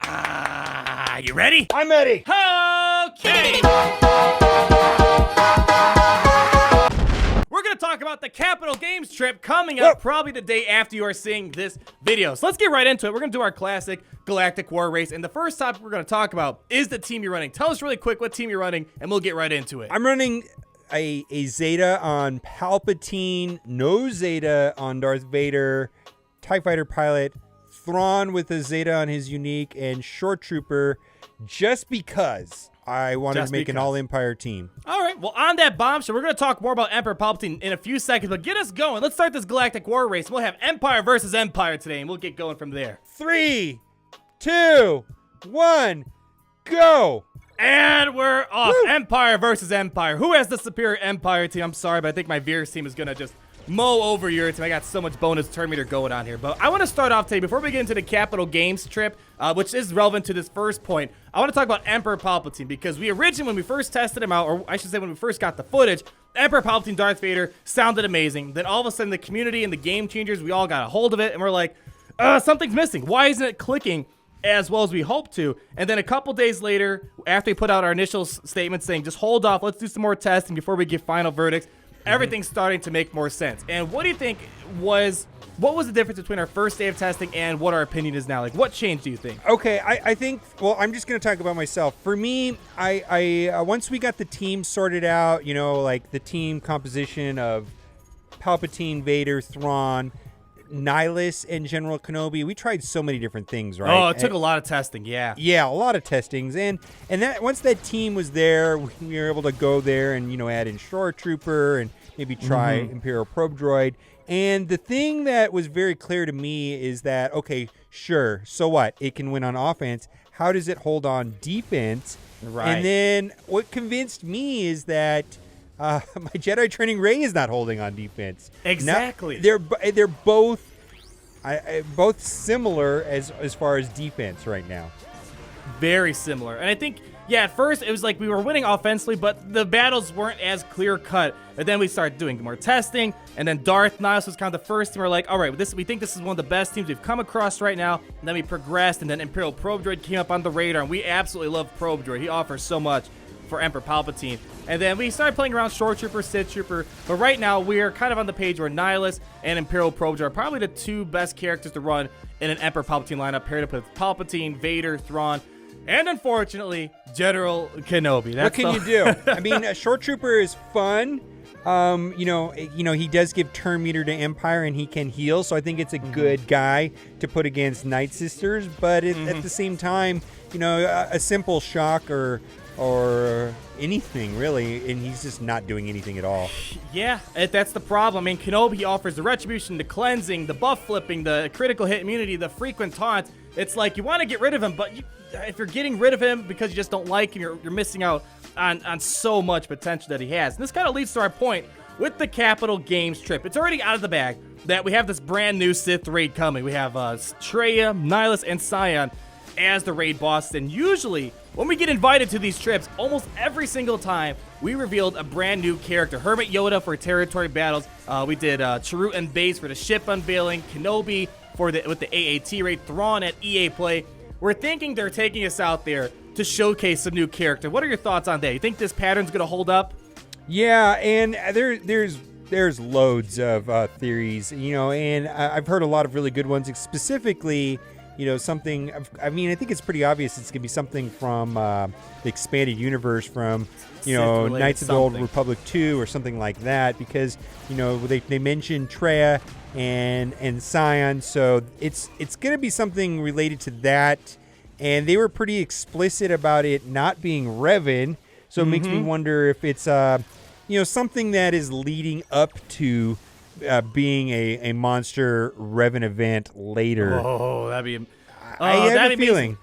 You ready? I'm ready. Okay. We're going to talk about the Capital Games trip coming up probably the day after you are seeing this video. So let's get right into it. We're going to do our classic Galactic War race. And the first topic we're going to talk about is the team you're running. Tell us really quick what team you're running, and we'll get right into it. I'm running a Zeta on Palpatine, no Zeta on Darth Vader, TIE Fighter pilot, Thrawn with a Zeta on his unique, and Short Trooper, just because I wanted to make an all-Empire team. All right, well, on that bombshell, we're going to talk more about Emperor Palpatine in a few seconds, but get us going. Let's start this Galactic War race. We'll have Empire versus Empire today, and we'll get going from there. 3, 2, 1, go! And we're off. Woo! Empire versus Empire. Who has the superior Empire team? I'm sorry, but I think my Veers team is going to just mow over your team. I got so much bonus turn meter going on here. But I want to start off today, before we get into the Capital Games trip, which is relevant to this first point, I want to talk about Emperor Palpatine, because we originally, when we first tested him out, or I should say when we first got the footage, Emperor Palpatine Darth Vader sounded amazing. Then all of a sudden, the community and the game changers, we all got a hold of it, and we're like, something's missing. Why isn't it clicking as well as we hoped to? And then a couple days later, after we put out our initial statement saying, just hold off, let's do some more testing before we give final verdicts, everything's starting to make more sense. And what do you think what was the difference between our first day of testing and what our opinion is now? Like, what changed, do you think? Okay, I think, well, I'm just going to talk about myself. For me, I once we got the team sorted out, you know, like the team composition of Palpatine, Vader, Thrawn, Nihilus, and General Kenobi, we tried so many different things, right? Oh, it took a lot of testing, yeah. Yeah, a lot of testings. And that once that team was there, we were able to go there and, you know, add in Short Trooper and maybe try Imperial Probe Droid. And the thing that was very clear to me is that, okay, sure, so what? It can win on offense. How does it hold on defense? Right. And then what convinced me is that my Jedi training Rey is not holding on defense. Exactly. Now, they're both similar as far as defense right now. Very similar. And I think, yeah, at first it was like we were winning offensively, but the battles weren't as clear cut. And then we started doing more testing, and then Darth Nihilus was kind of the first team. We're like, all right, we think this is one of the best teams we've come across right now. And then we progressed, and then Imperial Probe Droid came up on the radar, and we absolutely love Probe Droid. He offers so much for Emperor Palpatine. And then we started playing around Short Trooper, Sith Trooper, but right now we're kind of on the page where Nihilus and Imperial Probe Droid are probably the two best characters to run in an Emperor Palpatine lineup, paired up with Palpatine, Vader, Thrawn, and unfortunately, General Kenobi. What can you do? I mean, Short Trooper is fun. You know, he does give turn meter to Empire, and he can heal, so I think it's a good guy to put against Night Sisters. But at the same time, you know, a simple shock or anything really, and he's just not doing anything at all. Yeah, that's the problem. I mean, Kenobi offers the retribution, the cleansing, the buff flipping, the critical hit immunity, the frequent taunts. It's like you want to get rid of him, but if you're getting rid of him because you just don't like him, you're missing out on so much potential that he has. And this kind of leads to our point with the Capital Games trip. It's already out of the bag that we have this brand new Sith raid coming. We have Traya, Nihilus, and Sion as the raid bosses. And usually, when we get invited to these trips, almost every single time, we revealed a brand new character. Hermit Yoda for territory battles. We did Chirrut and Base for the ship unveiling. Kenobi with the AAT raid. Thrawn at EA Play. We're thinking they're taking us out there to showcase some new character. What are your thoughts on that? You think this pattern's going to hold up? Yeah, and there's loads of theories, you know, and I've heard a lot of really good ones, specifically, you know, something, I mean, I think it's pretty obvious it's going to be something from the expanded universe from, you know, Knights of the Old Republic 2 or something like that, because, you know, they mentioned Traya and Sion, so it's going to be something related to that, and they were pretty explicit about it not being Revan, so it makes me wonder if it's, you know, something that is leading up to being a monster Revan event later. Oh, that'd be... I have a feeling.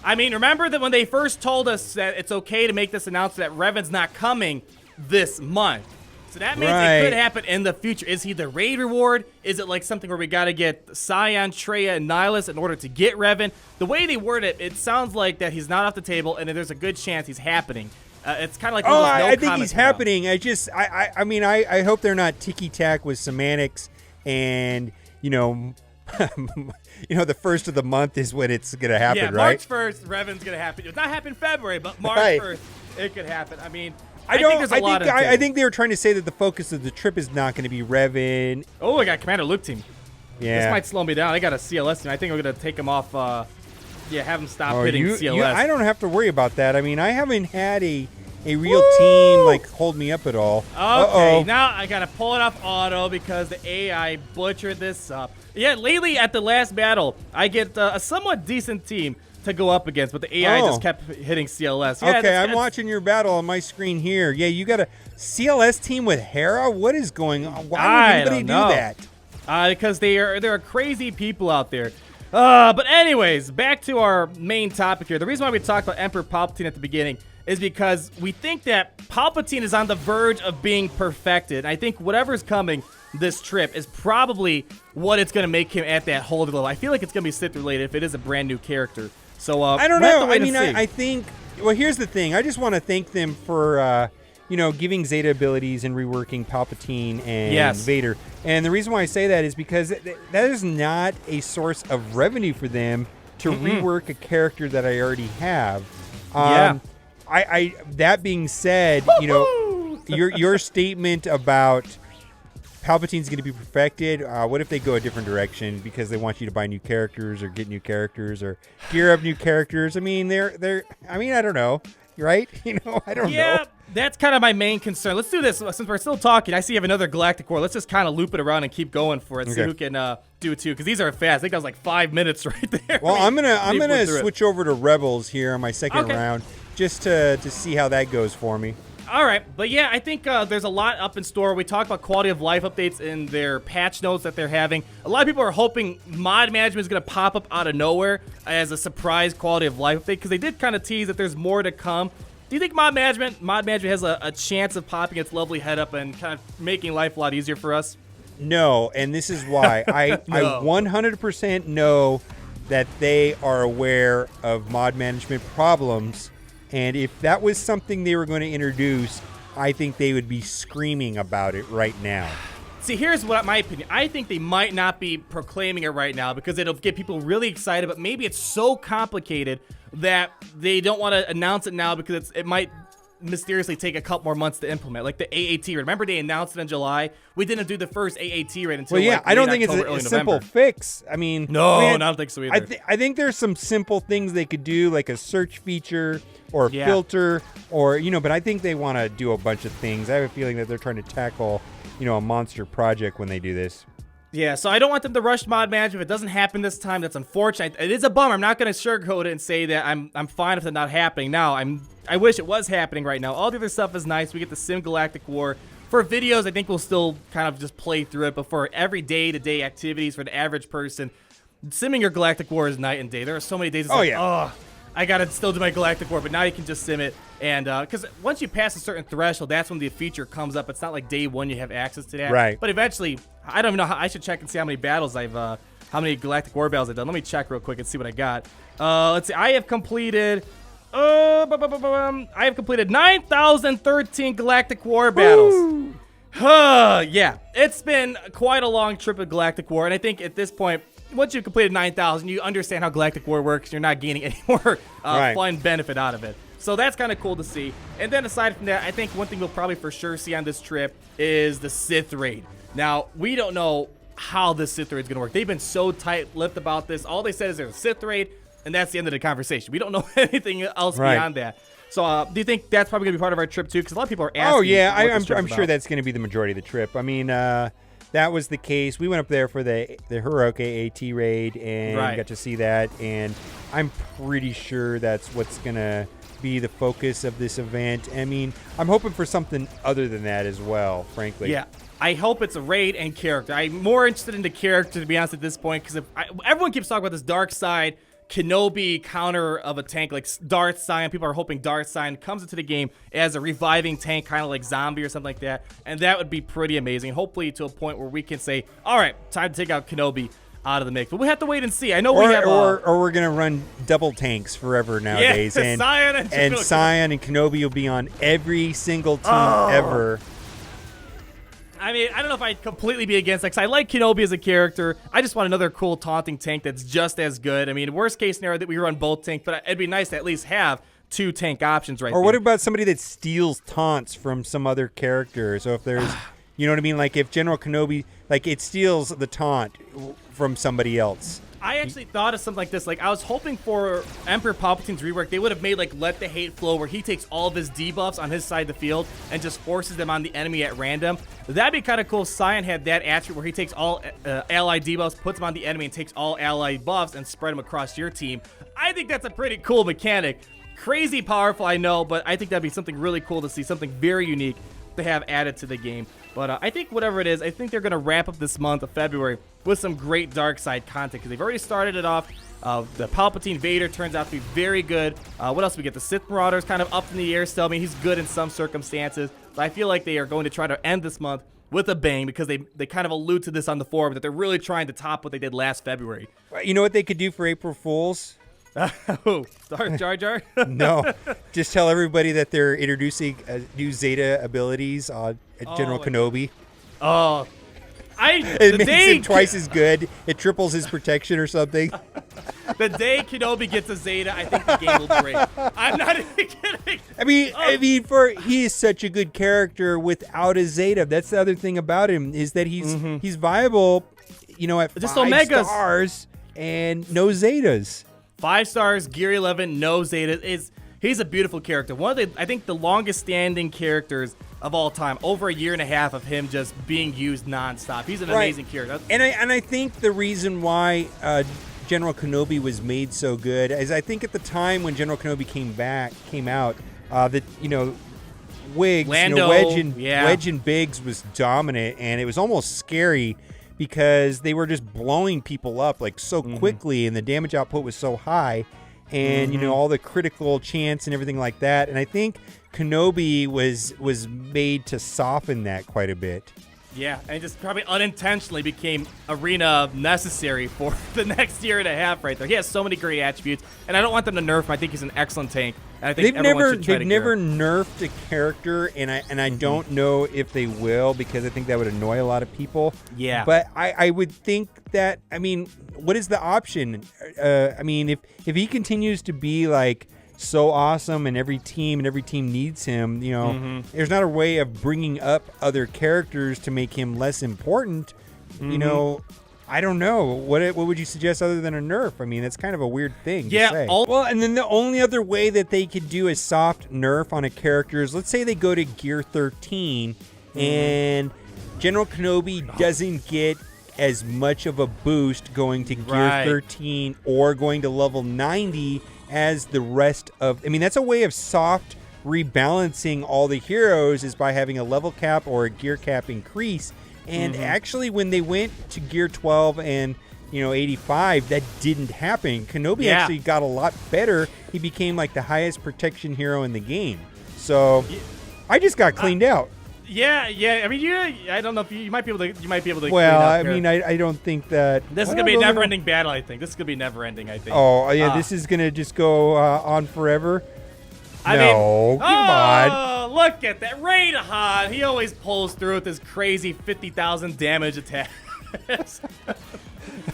I mean, remember that when they first told us that it's okay to make this announcement that Revan's not coming this month. So that means it could happen in the future. Is he the raid reward? Is it like something where we got to get Sion, Traya, and Nihilus in order to get Revan? The way they word it, it sounds like that he's not off the table and that there's a good chance he's happening. It's kind of like I think he's happening. I mean, I hope they're not ticky-tack with semantics and, you know, the first of the month is when it's gonna happen, yeah, right? March 1st, Revan's gonna happen. It's not happen in February, but March Right. 1st, it could happen. I mean, I think they were trying to say that the focus of the trip is not going to be Revan. Oh, I got Commander Luke team. Yeah. This might slow me down. I got a CLS team. I think we're gonna take him off. Have him stop hitting CLS. I don't have to worry about that. I mean, I haven't had a real team like hold me up at all. Okay, now I gotta pull it off auto because the AI butchered this up. Yeah, lately at the last battle, I get a somewhat decent team to go up against, but the AI just kept hitting CLS. Yeah, okay, I'm watching your battle on my screen here. Yeah, you got a CLS team with Hera? What is going on? Why would anybody do that? Because there are crazy people out there. But anyways, back to our main topic here. The reason why we talked about Emperor Palpatine at the beginning is because we think that Palpatine is on the verge of being perfected. I think whatever's coming this trip is probably what it's going to make him at that holy level. I feel like it's going to be Sith related if it is a brand new character. So I don't know. I mean, I think. Well, here's the thing. I just want to thank them for giving Zeta abilities and reworking Palpatine and Vader. And the reason why I say that is because that is not a source of revenue for them to rework a character that I already have. I that being said, your statement about Palpatine's going to be perfected. What if they go a different direction because they want you to buy new characters or get new characters or gear up new characters? I mean, I don't know, right? I don't know. Yeah, that's kind of my main concern. Let's do this since we're still talking. I see you have another Galactic War. Let's just kind of loop it around and keep going for it. See who can do it too, because these are fast. I think that was like 5 minutes right there. Well, I'm gonna switch over to Rebels here on my second round just to see how that goes for me. All right, but yeah, I think there's a lot up in store. We talked about quality of life updates in their patch notes that they're having. A lot of people are hoping mod management is going to pop up out of nowhere as a surprise quality of life update, because they did kind of tease that there's more to come. Do you think mod management has a chance of popping its lovely head up and kind of making life a lot easier for us? No, and this is why. I 100% know that they are aware of mod management problems. And if that was something they were going to introduce, I think they would be screaming about it right now. See, here's my opinion. I think they might not be proclaiming it right now because it'll get people really excited, but maybe it's so complicated that they don't want to announce it now because it might mysteriously take a couple more months to implement. Like the AAT raid. Remember they announced it in July? We didn't do the first AAT raid until I don't think it's a simple fix. I mean, I don't think so either. I think there's some simple things they could do, like a search feature or a filter, or but I think they want to do a bunch of things. I have a feeling that they're trying to tackle a monster project when they do this. Yeah, so I don't want them to rush mod management. If it doesn't happen this time, that's unfortunate. It is a bummer. I'm not going to sugarcoat it and say that I'm fine if it's not happening now. I wish it was happening right now. All the other stuff is nice. We get the Sim Galactic War. For videos, I think we'll still kind of just play through it. But for every day-to-day activities for the average person, simming your Galactic War is night and day. There are so many days. I got to still do my Galactic War, but now you can just sim it. And because once you pass a certain threshold, that's when the feature comes up. It's not like day one you have access to that. Right. But eventually, I don't even know how. I should check and see how many battles how many Galactic War battles I've done. Let me check real quick and see what I got. Let's see. I have completed 9,013 Galactic War battles. Yeah, it's been quite a long trip of Galactic War, and I think at this point, once you've completed 9,000, you understand how Galactic War works. You're not gaining any more fun benefit out of it. So that's kind of cool to see. And then aside from that, I think one thing we'll probably for sure see on this trip is the Sith raid. Now, we don't know how the Sith raid is going to work. They've been so tight-lipped about this. All they said is there's a Sith raid, and that's the end of the conversation. We don't know anything else beyond that. So do you think that's probably going to be part of our trip, too? Because a lot of people are asking. Oh, yeah. I'm sure that's going to be the majority of the trip. I mean, that was the case. We went up there for the Heroic AAT raid and got to see that. And I'm pretty sure that's what's going to be the focus of this event. I mean, I'm hoping for something other than that as well, frankly. Yeah. I hope it's a raid and character. I'm more interested in the character, to be honest, at this point, because everyone keeps talking about this dark side Kenobi counter of a tank like Darth Sion. People are hoping Darth Sion comes into the game as a reviving tank, kind of like Zombie or something like that, and that would be pretty amazing. Hopefully to a point where we can say, all right, time to take out Kenobi out of the mix. But we have to wait and see. I know we have or we're gonna run double tanks forever nowadays. Yeah, and Sion and Kenobi will be on every single team ever. I mean, I don't know if I'd completely be against that, 'cause I like Kenobi as a character. I just want another cool taunting tank that's just as good. I mean, worst case scenario that we run both tanks, but it'd be nice to at least have 2 tank options right Or there. what about somebody that steals taunts from some other character? So if there's, you know what I mean? Like if General Kenobi, like it steals the taunt from somebody else. I actually thought of something like this. Like, I was hoping for Emperor Palpatine's rework. They would have made, like, Let the Hate Flow, where he takes all of his debuffs on his side of the field and just forces them on the enemy at random. That'd be kind of cool if Cyan had that attribute where he takes all ally debuffs, puts them on the enemy, and takes all ally buffs and spread them across your team. I think that's a pretty cool mechanic. Crazy powerful, I know, but I think that'd be something really cool to see, something very unique to have added to the game. But I think whatever it is, I think they're going to wrap up this month of February with some great dark side content, because they've already started it off. The Palpatine Vader turns out to be very good. What else we get? The Sith Marauder's kind of up in the air still. I mean, he's good in some circumstances, but I feel like they are going to try to end this month with a bang, because they kind of allude to this on the forum, that they're really trying to top what they did last February. You know what they could do for April Fools? Oh, Jar Jar? No, just tell everybody that they're introducing new Zeta abilities on General Kenobi. Oh, It makes him twice as good. It triples his protection or something. The day Kenobi gets a Zeta, I think the game will break. I'm not even kidding. I mean, he is such a good character without a Zeta. That's the other thing about him, is that he's viable, you know, at Just 5 Omegas. stars and no Zetas. 5 stars, Gear 11, no Zeta. He's a beautiful character. One of the, I think, the longest standing characters of all time. Over a year and a half of him just being used nonstop. He's an amazing character. And I think the reason why General Kenobi was made so good is, I think at the time when General Kenobi came out, that, you know, Wiggs, Lando, Wedge and Biggs was dominant, and it was almost scary, because they were just blowing people up like so quickly, and the damage output was so high, and you know, all the critical chance and everything like that. And I think Kenobi was made to soften that quite a bit. Yeah, and it just probably unintentionally became arena necessary for the next year and a half right there. He has so many great attributes, and I don't want them to nerf him. I think he's an excellent tank. And I think They've never nerfed nerfed a character, and I don't know if they will, because I think that would annoy a lot of people. Yeah. But I would think that, I mean, what is the option? I mean, if he continues to be like so awesome, and every team needs him, you know, there's not a way of bringing up other characters to make him less important. You know, I don't know. What would you suggest other than a nerf? I mean, it's kind of a weird thing to say. Well, and then the only other way that they could do a soft nerf on a character is, let's say they go to Gear 13 and General Kenobi doesn't get as much of a boost going to Gear 13 or going to level 90 as the rest of... I mean, that's a way of soft rebalancing all the heroes, is by having a level cap or a gear cap increase. And actually, when they went to Gear 12 and, you know, 85, that didn't happen. Kenobi actually got a lot better. He became like the highest protection hero in the game. So I just got cleaned out. Yeah. I mean, I don't know if you might be able to. Well, I mean, I don't think that this is gonna be a never-ending battle. I think this is gonna be never-ending. I think. Oh yeah, this is gonna just go on forever. Come on. Look at that. Raid-Han. He always pulls through with his crazy 50,000 damage attack.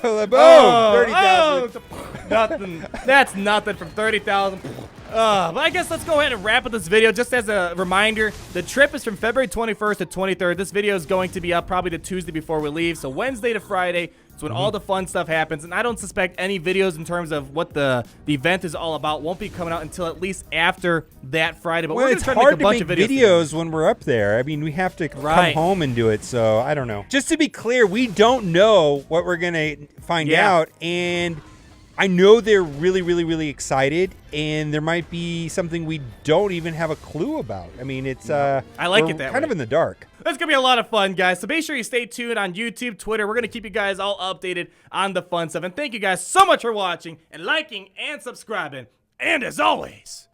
Boom! 30,000. Nothing. That's nothing from 30,000. But I guess let's go ahead and wrap up this video. Just as a reminder, the trip is from February 21st to 23rd. This video is going to be up probably the Tuesday before we leave. So Wednesday to Friday is when all the fun stuff happens. And I don't suspect any videos in terms of what the event is all about won't be coming out until at least after that Friday. But we're going to try to make a bunch of videos when we're up there. I mean, we have to come home and do it. So I don't know. Just to be clear, we don't know what we're going to find out. And I know they're really, really, really excited, and there might be something we don't even have a clue about. I mean, it's I like it that kind of in the dark. That's going to be a lot of fun, guys. So make sure you stay tuned on YouTube, Twitter. We're going to keep you guys all updated on the fun stuff. And thank you guys so much for watching and liking and subscribing. And as always...